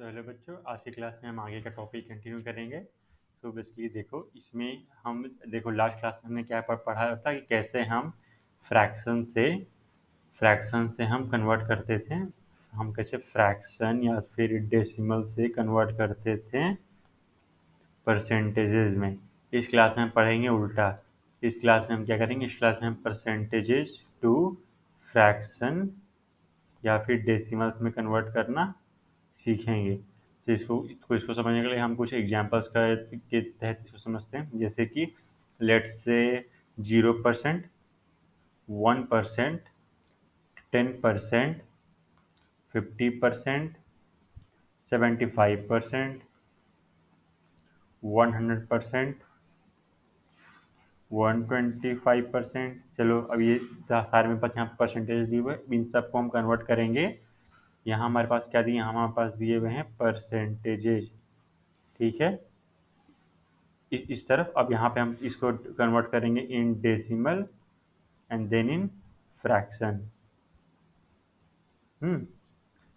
तो हेलो बच्चों, आज की क्लास में हम आगे का टॉपिक कंटिन्यू करेंगे। तो बेसिकली देखो, इसमें हम देखो लास्ट क्लास में हमने क्या पढ़ा था कि कैसे हम फ्रैक्शन से हम कन्वर्ट करते थे। हम कैसे फ्रैक्शन या फिर डेसिमल से कन्वर्ट करते थे परसेंटेजेस में। इस क्लास में हम पढ़ेंगे उल्टा। इस क्लास में हम क्या करेंगे, इस क्लास में हम परसेंटेजेस टू फ्रैक्शन या फिर डेसिमल्स में कन्वर्ट करना सीखेंगे। तो इसको समझने के लिए हम कुछ एग्जांपल्स के तहत इसको समझते हैं, जैसे कि लेट्स से 0%, 1%, 10%, 50%, 75%, 100%, 125%। चलो, अब ये सारे में पास यहाँ परसेंटेज दिए हुए, इन सबको हम कन्वर्ट करेंगे। यहाँ हमारे पास क्या दिए, यहाँ हमारे पास दिए हुए हैं परसेंटेजेज। ठीक है, इस तरफ। अब यहाँ पे हम इसको कन्वर्ट करेंगे in decimal and then in fraction.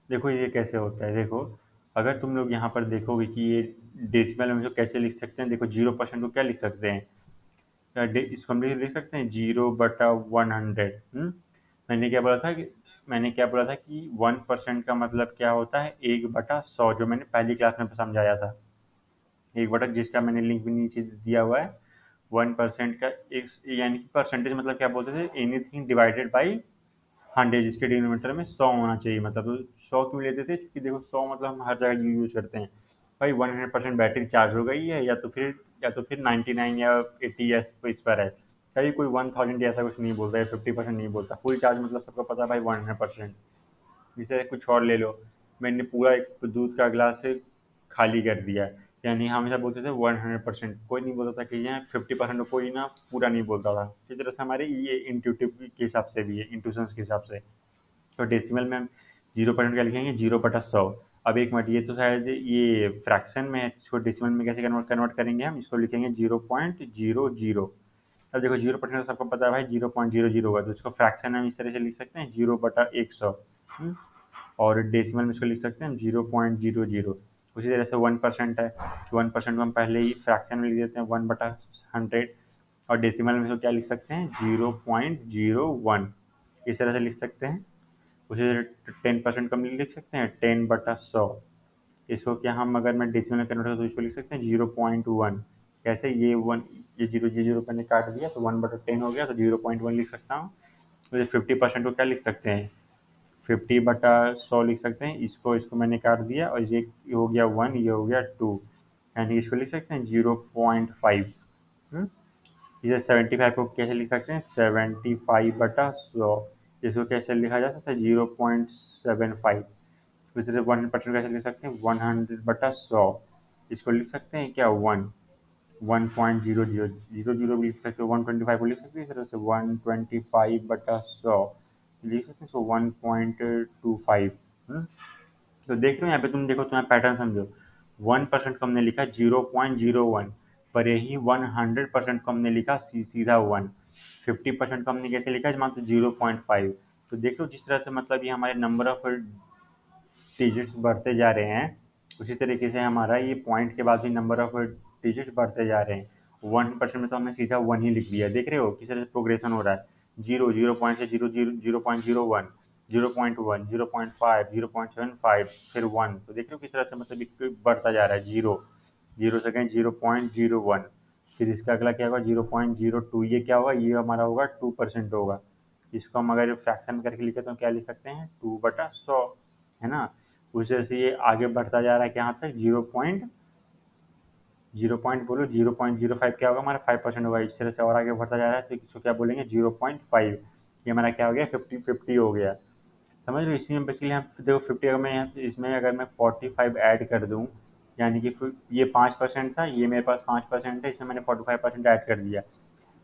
देखो ये कैसे होता है। देखो, अगर तुम लोग यहाँ पर देखोगे कि ये डेसिमल में जो कैसे लिख सकते हैं, देखो 0% को क्या लिख सकते हैं, इसको हम लिख सकते हैं 0/100। मैंने क्या बोला था कि 1% का मतलब क्या होता है, 1/100, जो मैंने पहली क्लास में समझाया था। 1/, जिसका मैंने लिंक भी नीचे दिया हुआ है। 1% का एक, यानी कि परसेंटेज मतलब क्या बोलते थे, एनीथिंग डिवाइडेड बाई 100, जिसके डिनोमिनेटर में 100 होना चाहिए। मतलब तो 100 क्यों लेते थे, क्योंकि देखो 100 मतलब हम हर जगह यूज करते हैं। भाई 100% बैटरी चार्ज हो गई है, या तो फिर 99 या 80 या इस पर है। कभी कोई 1000 ऐसा कुछ नहीं बोलता है, 50% नहीं बोलता। फुल चार्ज मतलब सबको पता है भाई 100%। जैसे कुछ और ले लो, मैंने पूरा एक दूध का गिलास खाली कर दिया, यानी हमेशा बोलते थे 100%। कोई नहीं बोलता था कि यहाँ 50%, कोई ना पूरा नहीं बोलता था। इसी तरह से हमारे ये इंट्यूटिव के हिसाब से भी है, इंट्यूशंस के हिसाब से। तो डेसिमल में हम 0% का लिखेंगे 0/100। अब एक मिनट, ये तो शायद ये फ्रैक्शन में है, इसको डेसिमल में कैसे कन्वर्ट करेंगे, हम इसको लिखेंगे 0.00। अब देखो 0% सबको पता है भाई 0.00 होगा, तो इसको फ्रैक्शन में हम इस तरह से लिख सकते हैं 0/100। और डेसिमल में इसको लिख सकते हैं 0.00। उसी तरह से 1% है, 1% को हम पहले ही फ्रैक्शन में लिख देते हैं 1/100। और डेसिमल में इसको क्या लिख सकते हैं, 0.01। इस तरह से लिख सकते हैं। उसी तरह 10% को हम लिख सकते हैं 10/100। इसको क्या हम, अगर मैं डेसिमल में कन्वर्ट करूँ तो इसको लिख सकते हैं 0.1। कैसे, ये 0 मैंने काट दिया तो 1/10 हो गया, तो 0.1 लिख सकता हूँ। तो 50% को क्या लिख सकते हैं, 50/100 लिख सकते हैं। इसको इसको मैंने काट दिया, और ये हो गया 1, ये हो गया 2, यानी इसको लिख सकते हैं 0.5। इसे 75 को कैसे लिख सकते हैं, 75/100। इसको कैसे लिखा जा सकता है, 0.75। इसी तरह 100% कैसे लिख सकते हैं, 100/100। इसको लिख सकते हैं क्या, 1.0000 भी लिख सकते हो। 125 को लिख सकते हैं इस तरह से 125/100 लिख सकते हैं, इसको 1.25। तो देख रहे हो यहाँ पे, तुम देखो, तुम्हारा पैटर्न समझो। 1% को हमने लिखा 0.01, पर यही 100% को हमने लिखा सीधा 1। 50% को हमने कैसे लिखा, मात्र 0.5। तो देख लो जिस तरह से, मतलब ये हमारे नंबर ऑफ डिजिट्स बढ़ते जा रहे हैं, उसी तरीके से हमारा ये पॉइंट के बाद भी नंबर ऑफ डिजिट्स बढ़ते जा रहे हैं। 1% में तो हमने सीधा 1 ही लिख दिया। देख रहे हो किस तरह से प्रोग्रेशन हो रहा है। 0 पॉइंट से 0.01, 0.1, 0.5, 0.75, फिर 1। तो देख रहे हो किस तरह से, मतलब बढ़ता जा रहा है। 0 सेकेंड 0.01, फिर इसका अगला क्या होगा 0.02। ये क्या होगा, ये हमारा होगा 2% होगा। इसको हम अगर फ्रैक्शन करके लिखे तो क्या लिख सकते हैं, 2/100, है ना। उस तरह से ये आगे बढ़ता जा रहा है, यहाँ तक 0 पॉइंट बोलो 0.05 क्या होगा, हमारा 5% होगा। इस तरह से और आगे बढ़ता जा रहा है, तो इसको क्या बोलेंगे, 0.5। ये हमारा क्या हो गया, 50 हो गया। समझ लो, इसी में बेसिकली हम देखो 50, अगर मैं इसमें अगर मैं 45 ऐड कर दूँ, यानी कि ये 5% था, ये मेरे पास 5% है, इसमें मैंने 45% ऐड कर दिया।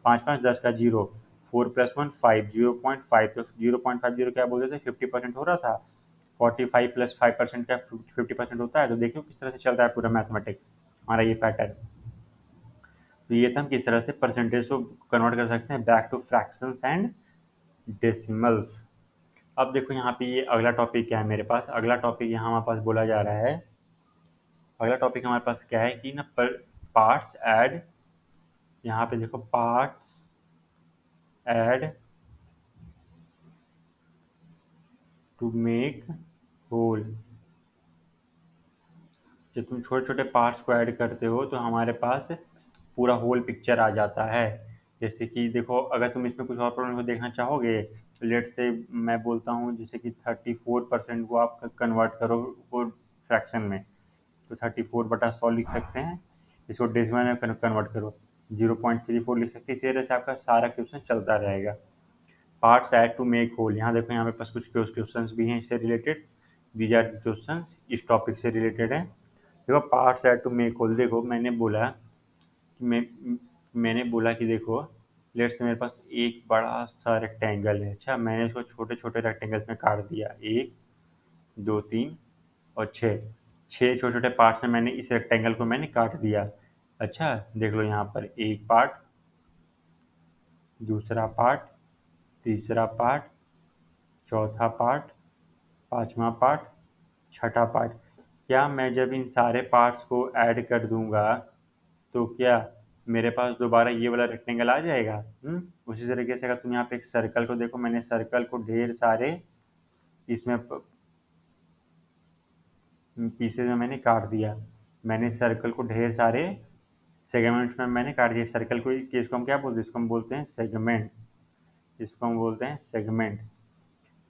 5 5 10 का 0, 4 + 1 5, 0.5। तो 0.50 क्या बोलते थे, 50% हो रहा था। 45 + 5% का 50% होता है। तो देखिए किस तरह से चल रहा है पूरा मैथमेटिक्स, हमारा ये पैटर्न। तो ये था हम किस तरह से परसेंटेज को कन्वर्ट कर सकते हैं back two fractions and decimals. अब देखो यहाँ पे ये अगला टॉपिक क्या है मेरे पास। अगला टॉपिक यहाँ हमारे पास बोला जा रहा है अगला टॉपिक हमारे पास क्या है कि ना पर पार्ट्स ऐड, यहाँ पे देखो parts add to make whole. जब तुम छोटे छोटे पार्ट्स को ऐड करते हो तो हमारे पास पूरा होल पिक्चर आ जाता है। जैसे कि देखो, अगर तुम इसमें कुछ और प्रॉब्लम को देखना चाहोगे, लेट से मैं बोलता हूँ जैसे कि 34% को आप कन्वर्ट करो वो फ्रैक्शन में, तो 34/100 लिख सकते हैं। इसको डेसिमल में कन्वर्ट करो 0.34 लिख सकते हैं। इसी तरह से आपका सारा क्वेश्चन चलता रहेगा। Parts add to make whole, यहाँ देखो यहाँ पे पास कुछ क्वेश्चन भी हैं इससे रिलेटेड। दीज आर क्वेश्चन इस टॉपिक से रिलेटेड है। देखो parts add to make whole, देखो मैंने बोला कि देखो लेट्स से मेरे पास एक बड़ा सा रेक्टेंगल है। अच्छा, मैंने इसको छोटे छोटे रेक्टेंगल्स में काट दिया, 1 2 3 और 6। 6 छोटे छोटे पार्ट्स में मैंने इस रेक्टेंगल को मैंने काट दिया। अच्छा, देख लो यहाँ पर एक पार्ट, दूसरा पार्ट, तीसरा पार्ट, चौथा पार्ट, पांचवा पार्ट, छठा पार्ट। क्या मैं जब इन सारे पार्ट्स को ऐड कर दूंगा तो क्या मेरे पास दोबारा ये वाला रेक्टेंगल आ जाएगा? उसी तरीके से अगर तुम यहाँ पे एक सर्कल को देखो, मैंने सर्कल को ढेर सारे इसमें पीसेज में मैंने काट दिया। मैंने सर्कल को ढेर सारे सेगमेंट्स में मैंने काट दिया। सर्कल को इसको हम क्या बोलते हैं? इसको हम बोलते हैं सेगमेंट। इसको हम बोलते हैं सेगमेंट।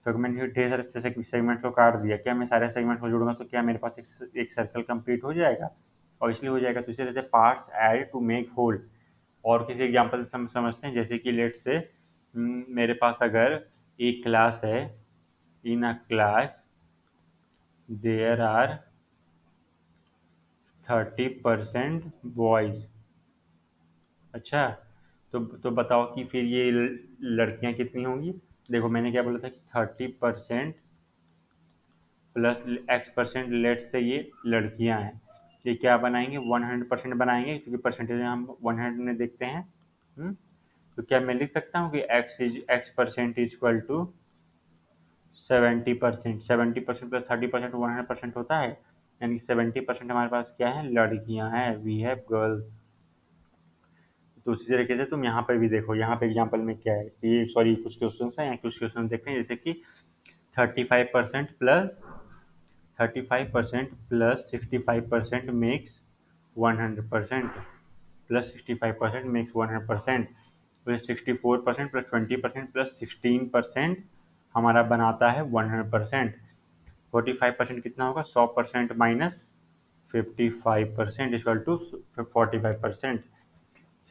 सेगमेंट के ढेर सारे सेगमेंट को काट दिया। क्या मैं सारे सेगमेंट को जोड़ूंगा तो क्या मेरे पास एक सर्कल कंप्लीट हो जाएगा? और इसलिए हो जाएगा। तो इसी तरह से parts add to make whole. और किसी एग्जांपल से हम समझते हैं, जैसे कि लेट से मेरे पास अगर एक क्लास है, in a class there are 30% boys. अच्छा, तो बताओ कि फिर ये लड़कियां कितनी होंगी? देखो मैंने क्या बोला था कि 30% प्लस X%, लेट से ये लड़कियां हैं, ये क्या बनाएंगे? 100% बनाएंगे, क्योंकि परसेंटेज हम 100 में देखते हैं। तो क्या मैं लिख सकता हूँ कि X% इक्वल टू 70%? 70% प्लस 30% 100% होता है, यानी 70% हमारे पास क्या है? लड़कियां हैं। We have girls. तो उसी तरीके से तुम यहाँ पर भी देखो, यहाँ पे एग्जाम्पल में क्या है कि सॉरी कुछ क्वेश्चन है, यहाँ कुछ क्वेश्चन देखते हैं। जैसे कि 35% plus 65% makes 100%, plus 65% makes 100%, plus 64% plus 20% plus 16% हमारा बनाता है 100%। 45% कितना होगा? 100% माइनस 55% इक्वल टू 45%।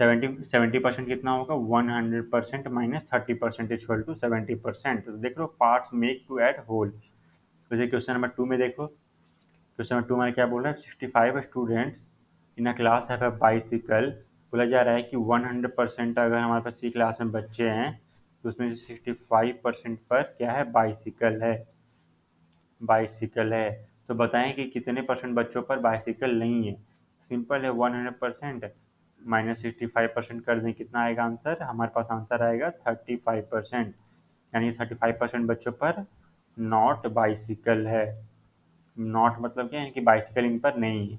70% कितना होगा? 100% माइनस 30% इक्वल टू 70%। तो देख लो parts make to add whole. जैसे क्वेश्चन नंबर 2 में देखो, क्वेश्चन नंबर 2 में क्या बोल रहा है? 65 students in a class have a bicycle. बोला जा रहा है कि 100% अगर हमारे पास की क्लास में बच्चे हैं तो उसमें से 65% पर क्या है? बाइसिकल है। बाइसिकल है। तो बताएं कि कितने परसेंट बच्चों पर बाइसिकल नहीं है? सिंपल है, 100% माइनस 65% कर दें, कितना आएगा आंसर? हमारे पास आंसर आएगा 35%। यानी 35% बच्चों पर नॉट बाइसिकल है। नॉट मतलब क्या है कि बाइसिकल इन पर नहीं है।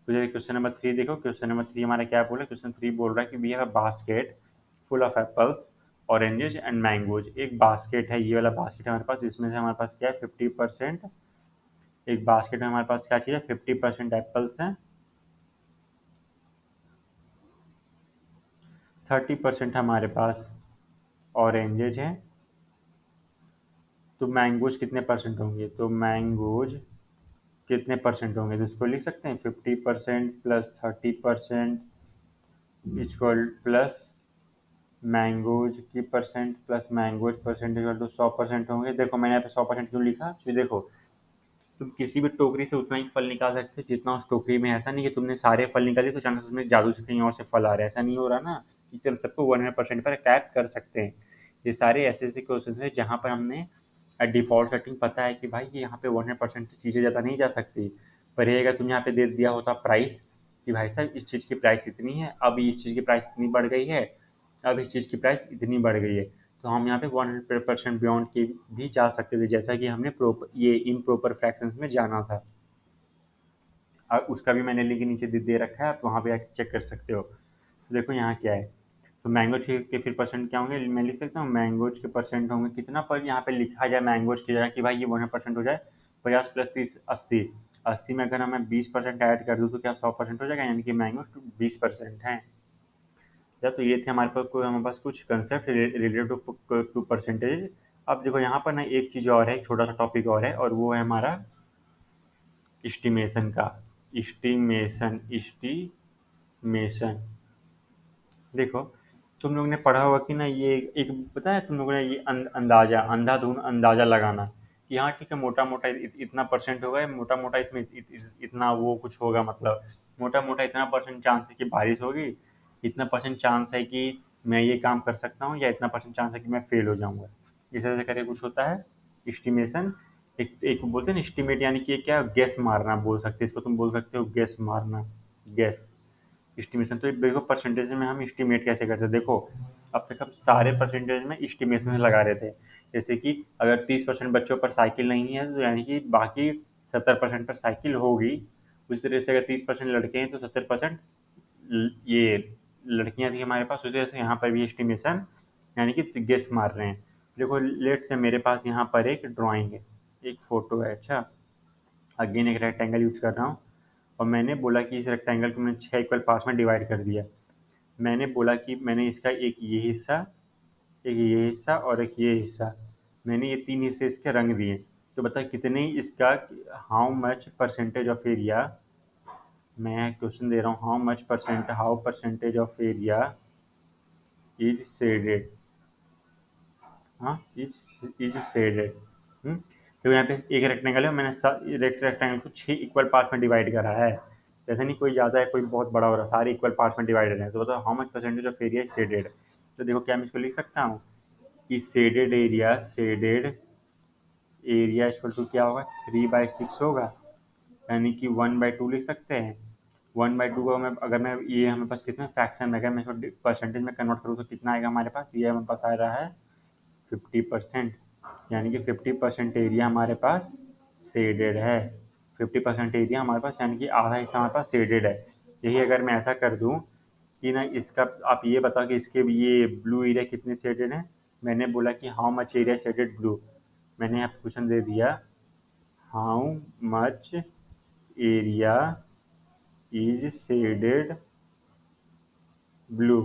तो जैसे क्वेश्चन नंबर 3 देखो, क्वेश्चन नंबर 3 हमारा क्या बोल रहा है? क्वेश्चन 3 बोल रहा है कि we have a basket full of apples oranges and mangoes. एक बास्केट है, ये वाला बास्केट है हमारे पास, इसमें से हमारे पास क्या है? 50%। एक बास्केट में हमारे पास क्या चीज़ है? 50% एप्पल्स हैं, 30% हमारे पास ऑरेंजेज हैं। तो मैंगोज कितने परसेंट होंगे? तो मैंगोज कितने परसेंट होंगे? तो इसको लिख सकते हैं 50% प्लस 30% इक्वल प्लस मैंगोज की percent plus mangoes percent equal to 100% होंगे। देखो मैंने यहाँ पे 100% क्यों लिखा? क्योंकि देखो तुम किसी भी टोकरी से उतना ही फल निकाल सकते हो जितना उस टोकरी में। ऐसा नहीं कि तुमने सारे फल निकाले तो चांसेस में जादू से कहीं और से फल आ रहे हैं, ऐसा नहीं हो रहा ना। कि हम सबको 100% पर अटैक कर सकते हैं। ये सारे ऐसे ऐसे क्वेश्चन हैं जहाँ पर हमने डिफॉल्ट सेटिंग पता है कि भाई ये यहाँ पे 100% चीज़ें ज़्यादा नहीं जा सकती। पर ये अगर तुम यहाँ पे दे दिया होता प्राइस कि भाई साहब इस चीज़ की प्राइस इतनी है, अब इस चीज़ की प्राइस इतनी बढ़ गई है, अब इस चीज़ की प्राइस इतनी बढ़ गई है, तो हम यहाँ पे 100% बियॉन्ड की भी जा सकते थे, जैसा कि हमने ये इम्प्रॉपर फ्रैक्शंस में जाना था। उसका भी मैंने लिंक नीचे दे रखा है, आप वहाँ पे आके चेक कर सकते हो। तो देखो यहाँ क्या है, तो मैंगोज के फिर परसेंट क्या होंगे, मैं लिख सकता हूँ मैंगोज के परसेंट होंगे कितना, पर यहाँ पे लिखा जाए मैंगोज की जगह कि भाई ये 100% हो जाए, 50 + 30 80। 80 में अगर मैं 20% ऐड कर दूँ तो क्या 100% हो जाएगा, यानी कि मैंगोज 20% है। या तो ये थे हमारे पास कुछ कंसेप्ट रिलेटेड टू परसेंटेज। अब देखो यहाँ पर ना एक चीज़ और है, एक छोटा सा टॉपिक और है, और वो है हमारा एस्टिमेशन का। एस्टिमेशन देखो, तुम लोग ने पढ़ा होगा कि ना, ये एक पता है तुम लोगों ने, ये अंदाजा, अंधाधुंध अंदाजा लगाना कि हाँ ठीक है, मोटा मोटा इतना परसेंट होगा, मोटा मोटा इसमें इतना वो कुछ होगा, मतलब मोटा मोटा इतना परसेंट चांस है कि बारिश होगी, इतना परसेंट चांस है कि मैं ये काम कर सकता हूँ, या इतना परसेंट चांस है कि मैं फेल हो जाऊंगा। इस तरह से करके कुछ होता है एस्टिमेशन। एक एक बोलते हैं ना एस्टिमेट, यानी कि क्या, गेस मारना बोल सकते हैं इसको, तुम बोल सकते हो गेस मारना, गेस एस्टिमेशन। तो देखो परसेंटेज में हम एस्टिमेट कैसे करते हैं, देखो अब तक हम सारे परसेंटेज में एस्टिमेशन लगा रहे थे। जैसे कि अगर 30% बच्चों पर साइकिल नहीं है, तो यानी कि बाकी 70% पर साइकिल होगी। उसी तरह से अगर 30% लड़के हैं तो 70% ये लड़कियां थी हमारे पास। उसी तरह से यहाँ पर भी एस्टिमेशन, यानी कि गेस मार रहे हैं। देखो लेट से मेरे पास यहाँ पर एक ड्राइंग है, एक फोटो है, अच्छा, अगेन एक रेक्टेंगल यूज कर रहा हूँ, और मैंने बोला कि इस रेक्टेंगल को मैंने 6 इक्वल पार्ट्स में डिवाइड कर दिया। मैंने बोला कि मैंने इसका एक ये हिस्सा, एक ये हिस्सा और एक ये हिस्सा, मैंने ये 3 हिस्से इसके रंग दिए। तो बता कितने इसका, how much percentage of area, मैं क्वेश्चन दे रहा हूँ, how percentage of area is shaded, हाँ इज शेडेड। तो यहाँ पे एक रेक्टेंगल है, मैंने रेक्टेंगल को 6 इक्वल पार्ट्स में डिवाइड करा है। जैसे नहीं कोई ज़्यादा है कोई बहुत बड़ा हो रहा है, सारे इक्वल पार्ट्स में डिवाइडेड है। तो बताओ how much percentage of area is shaded. तो देखो क्या मैं इसको लिख सकता हूँ कि शेडेड एरिया इक्वल टू क्या होगा, 3/6 होगा, यानी कि 1/2 लिख सकते हैं। 1/2 को मैं, अगर मैं ये हमारे पास कितना फ्रैक्शन में, अगर मैं इसको परसेंटेज में कन्वर्ट करूँ तो कितना आएगा हमारे पास, ये हमारे पास आ रहा है 50%, यानी कि 50% एरिया हमारे पास शेडेड है। 50% एरिया हमारे पास, यानी कि आधा हिस्सा हमारे पास शेडेड है। यही अगर मैं ऐसा कर दूं कि ना इसका, आप ये बताओ कि इसके ये ब्लू एरिया कितने शेडेड है। मैंने बोला कि how much area shaded blue, मैंने यहाँ क्वेश्चन दे दिया, how much area is shaded blue.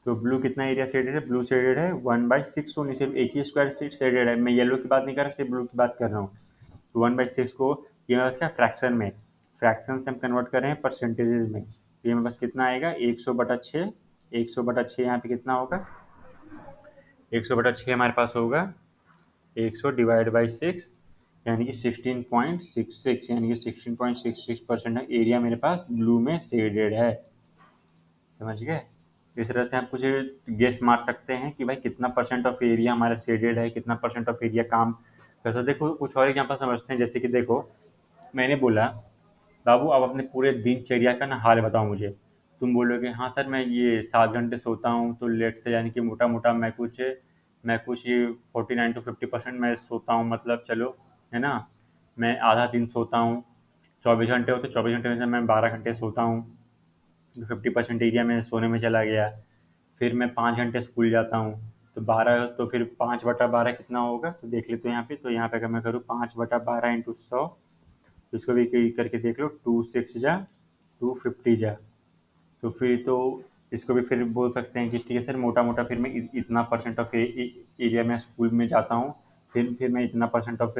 तो ब्लू कितना एरिया शेडेड है, ब्लू शेडेड है 1/6, तो सिर्फ एक ही स्क्वायर शेडेड है। मैं येलो की बात नहीं कर रहा, सिर्फ ब्लू की बात कर रहा हूँ। तो 1/6 को ये मेरे पास क्या फ्रैक्शन में, फ्रैक्शन से हम कन्वर्ट कर रहे हैं परसेंटेजेस में। तो ये मेरे पास कितना आएगा, 100/6। 100/6 यहाँ पे कितना होगा, 100/6 हमारे पास होगा 100 डिवाइड बाई 6, यानी कि 16.66, यानी कि 16.66% एरिया मेरे पास ब्लू में शेडेड है। समझ गए। इस तरह से आप कुछ गेस मार सकते हैं कि भाई कितना परसेंट ऑफ एरिया हमारा शेडेड है, कितना परसेंट ऑफ एरिया काम करता है। देखो कुछ और एग्जाम्पल समझते हैं, जैसे कि देखो मैंने बोला बाबू आप अपने पूरे दिनचर्या का ना हाल बताओ मुझे। तुम बोलोगे हाँ सर मैं ये 7 घंटे सोता हूँ, तो लेट से यानी कि मोटा मोटा मैं कुछ ये 49 to 50% मैं सोता हूँ, मतलब चलो, है ना, मैं आधा दिन सोता हूँ। 24 घंटे हो तो 24 घंटे में से मैं 12 घंटे सोता हूँ, तो 50% एरिया में सोने में चला गया। फिर मैं 5 घंटे स्कूल जाता हूँ, तो 12, तो फिर 5/12 कितना होगा, तो देख लेते हैं यहाँ पे। तो यहाँ पे अगर मैं करूँ 5/12 इंटू 100, तो इसको भी करके देख लो, 2 6 जा 250 जा। तो फिर तो इसको भी फिर बोल सकते हैं कि ठीक है सर, मोटा मोटा फिर मैं इतना परसेंट ऑफ एरिया में स्कूल में जाता हूँ, फिर मैं इतना परसेंट ऑफ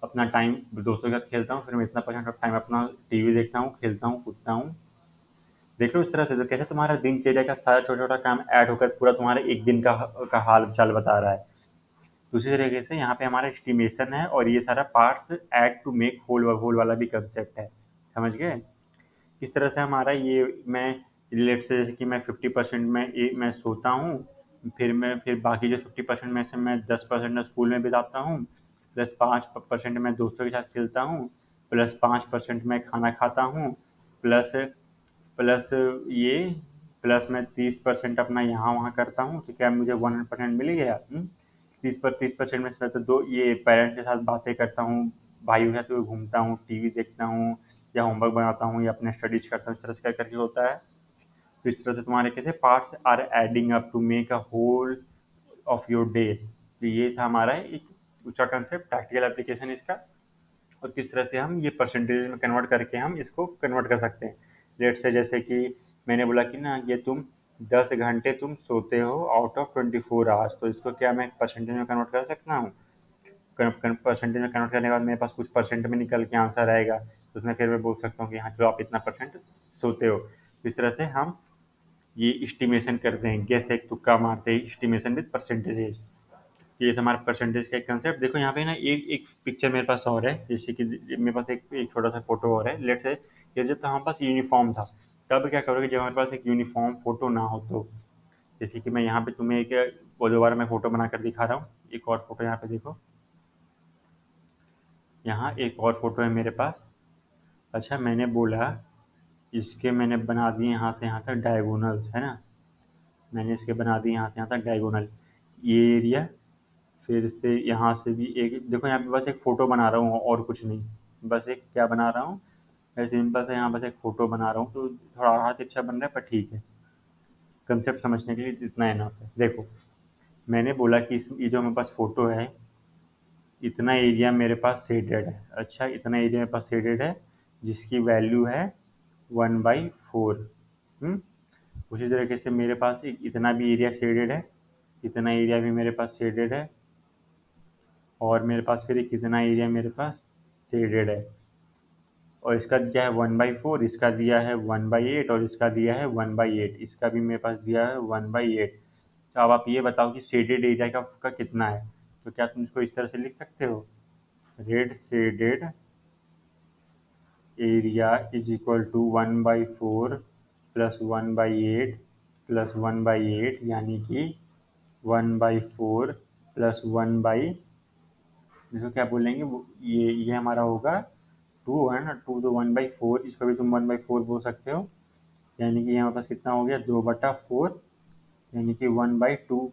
अपना टाइम दोस्तों के साथ खेलता हूँ, फिर मैं इतना परसेंट ऑफ टाइम अपना टीवी देखता हूँ, खेलता हूँ, कूदता हूँ। देख लो इस तरह से, तो कैसे तुम्हारा दिनचर्या का सारा छोटा छोटा काम ऐड होकर पूरा तुम्हारे एक दिन का हाल चाल बता रहा है। दूसरी तरीके से यहाँ पे हमारा एस्टिमेशन है, और ये सारा parts add to make whole, whole वाला भी कंसेप्ट है। समझ गए। इस तरह से हमारा ये, मैं लेट से जैसे कि मैं 50% में मैं सोता हूँ, फिर बाकी जो 50% में से मैं 10% में स्कूल में बिताता हूँ, प्लस 5% मैं दोस्तों के साथ खेलता हूँ, प्लस 5% मैं खाना खाता हूँ, प्लस प्लस ये प्लस मैं 30% अपना यहाँ वहाँ करता हूँ, तो क्या मुझे 100% मिल गया। 30% में से मैं तो दो ये पेरेंट्स के साथ बातें करता हूँ, भाइयों के साथ घूमता हूँ, टीवी देखता हूँ या होमवर्क बनाता हूँ या अपने स्टडीज करता हूँ, इस तरह से क्या करके होता है। तो इस तरह से तुम्हारे कैसे parts are adding up to make a whole of your day. तो ये था हमारा एक दूसरा कंसेप्ट, प्रैक्टिकल एप्लीकेशन इसका, और किस तरह से हम ये परसेंटेज में कन्वर्ट करके हम इसको कन्वर्ट कर सकते हैं। लेट से जैसे कि मैंने बोला कि ना ये तुम 10 घंटे तुम सोते हो आउट ऑफ 24 आवर्स, तो इसको क्या मैं परसेंटेज में कन्वर्ट कर सकता हूँ। परसेंटेज में कन्वर्ट करने के बाद मेरे पास कुछ परसेंट में निकल के आंसर आएगा, तो उसमें फिर मैं बोल सकता हूँ कि हाँ चलो आप इतना परसेंट सोते हो। तो इस तरह से हम ये एस्टिमेशन करते हैं, गेस एक तुक्का मारते हैं, एस्टिमेशन विद परसेंटेजेस। ये हमारा परसेंटेज का एक कंसेप्ट। देखो यहाँ पे ना एक एक पिक्चर मेरे पास और है, जैसे कि मेरे पास एक छोटा सा फोटो और है। लेट से ये जब हमारे पास यूनिफॉर्म था, तब क्या करोगे जब हमारे पास एक यूनिफॉर्म फोटो ना हो तो। जैसे कि मैं यहाँ पे तुम्हें एक वो दोबारा मैं फोटो बनाकर दिखा रहा हूँ, एक और फोटो यहाँ पे देखो, यहाँ एक और फोटो है मेरे पास। अच्छा मैंने बोला इसके मैंने बना दिए यहाँ से यहाँ तक डायगोनल्स, है ना, मैंने इसके बना दिए यहाँ से यहाँ तक डायगोनल, ये एरिया, फिर से यहाँ से भी एक, देखो यहाँ पे बस एक फ़ोटो बना रहा हूँ और कुछ नहीं, बस एक क्या बना रहा हूँ, सिंपल सा यहाँ बस एक फ़ोटो बना रहा हूँ। तो थोड़ा हाथ अच्छा बन रहा है पर ठीक है, कंसेप्ट समझने के लिए इतना इनफ है। देखो मैंने बोला कि ये जो मेरे पास फ़ोटो है, इतना एरिया मेरे पास शेडेड है। अच्छा इतना एरिया मेरे पास शेडेड है जिसकी वैल्यू है 1/4। उसी तरीके से मेरे पास एक इतना भी एरिया शेडेड है, इतना एरिया भी मेरे पास शेडेड है, और मेरे पास फिर एक कितना एरिया मेरे पास शेडेड है, और इसका दिया है 1/4, इसका दिया है 1/8, और इसका दिया है 1/8, इसका भी मेरे पास दिया है 1/8। तो अब आप ये बताओ कि शेडेड एरिया का कितना है। तो क्या तुम इसको इस तरह से लिख सकते हो, red shaded area is equal to 1/4 plus 1/8 plus 1/8, यानी कि 1/4 प्लस 1 देखो क्या बोलेंगे ये हमारा होगा 2 है ना, 2 तो 1/4, इसको भी तुम 1/4 बोल सकते हो, यानी कि यहाँ पास कितना हो गया 2/4, यानी कि 1/2,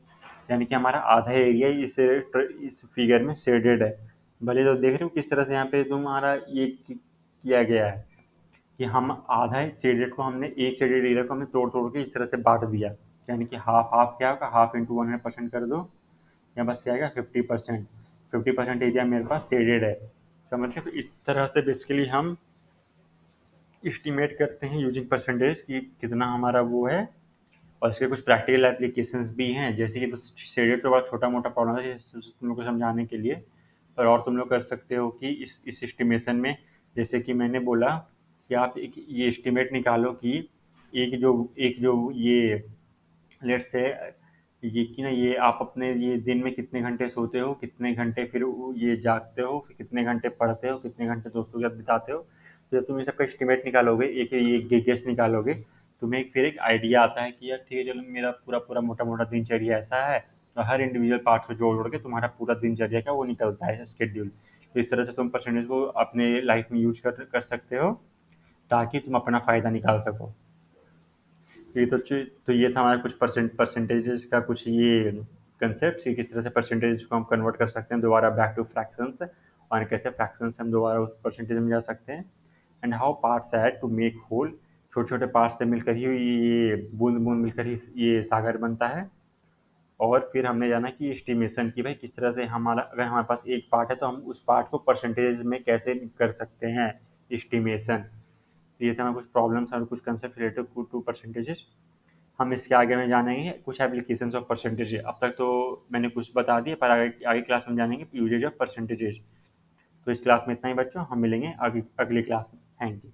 यानी कि हमारा आधा एरिया इस फिगर में शेडेड है। भले तो देख रहे हो किस तरह से यहाँ पे तुम्हारा ये किया गया है कि हम आधा शेडेड को हमने एक शेडेड एरिया को हमने तोड़ तोड़ के इस तरह से बांट दिया, यानी कि हाफ हाफ क्या होगा, हाफ इंटू 100% कर दो, यहाँ बस क्या आएगा 50%। 50% एरिया मेरे पास शेडेड है, समझ रहे। तो इस तरह से बेसिकली हम एस्टिमेट करते हैं यूजिंग परसेंटेज कि कितना हमारा वो है। और इसके कुछ प्रैक्टिकल एप्लीकेशंस भी हैं, जैसे कि तो शेडेड तो बड़ा छोटा मोटा प्रॉब्लम है तुम लोग को समझाने के लिए, और तुम लोग कर सकते हो कि इस एस्टिमेशन में, जैसे कि मैंने बोला कि आप एक ये एस्टिमेट निकालो कि एक जो ये लेट से ये कि ना ये आप अपने ये दिन में कितने घंटे सोते हो, कितने घंटे फिर ये जागते हो, फिर कितने घंटे पढ़ते हो, कितने घंटे दोस्तों के साथ बिताते हो। तो जब तुम ये सबका एस्टिमेट निकालोगे, एक गेस निकालोगे, तुम्हें फिर एक आइडिया आता है कि यार ठीक है चलो मेरा पूरा पूरा मोटा मोटा दिनचर्या ऐसा है, तो हर इंडिविजुअल पार्ट को जोड़ जोड़ के तुम्हारा पूरा दिनचर्या का वो निकलता है शेड्यूल। तो इस तरह से तुम परसेंटेज को अपने लाइफ में यूज कर सकते हो ताकि तुम अपना फ़ायदा निकाल सको। तो ये था हमारा कुछ परसेंटेजेस का कुछ ये कंसेप्ट कि किस तरह से परसेंटेज को हम कन्वर्ट कर सकते हैं दोबारा बैक टू फ्रैक्शंस, और कैसे फ्रैक्शंस हम दोबारा उस परसेंटेज में जा सकते हैं। And how parts add to make whole, छोटे छोटे पार्ट्स से मिलकर ही ये बूंद बूंद मिलकर ही ये सागर बनता है। और फिर हमने जाना कि एस्टिमेशन की भाई किस तरह से हमारा अगर हमारे पास एक पार्ट है तो हम उस पार्ट को परसेंटेज में कैसे कर सकते हैं एस्टिमेशन। ये थे हमारे कुछ प्रॉब्लम्स और कुछ कंसेप्ट रिलेटेड टू परसेंटेजेस। हम इसके आगे में जानेंगे कुछ एप्लीकेशंस ऑफ परसेंटेज। अब तक तो मैंने कुछ बता दिया, पर आगे आगे क्लास में जानेंगे यूजेज ऑफ परसेंटेजेस। तो इस क्लास में इतना ही बच्चों, हम मिलेंगे अगली क्लास में। Thank you.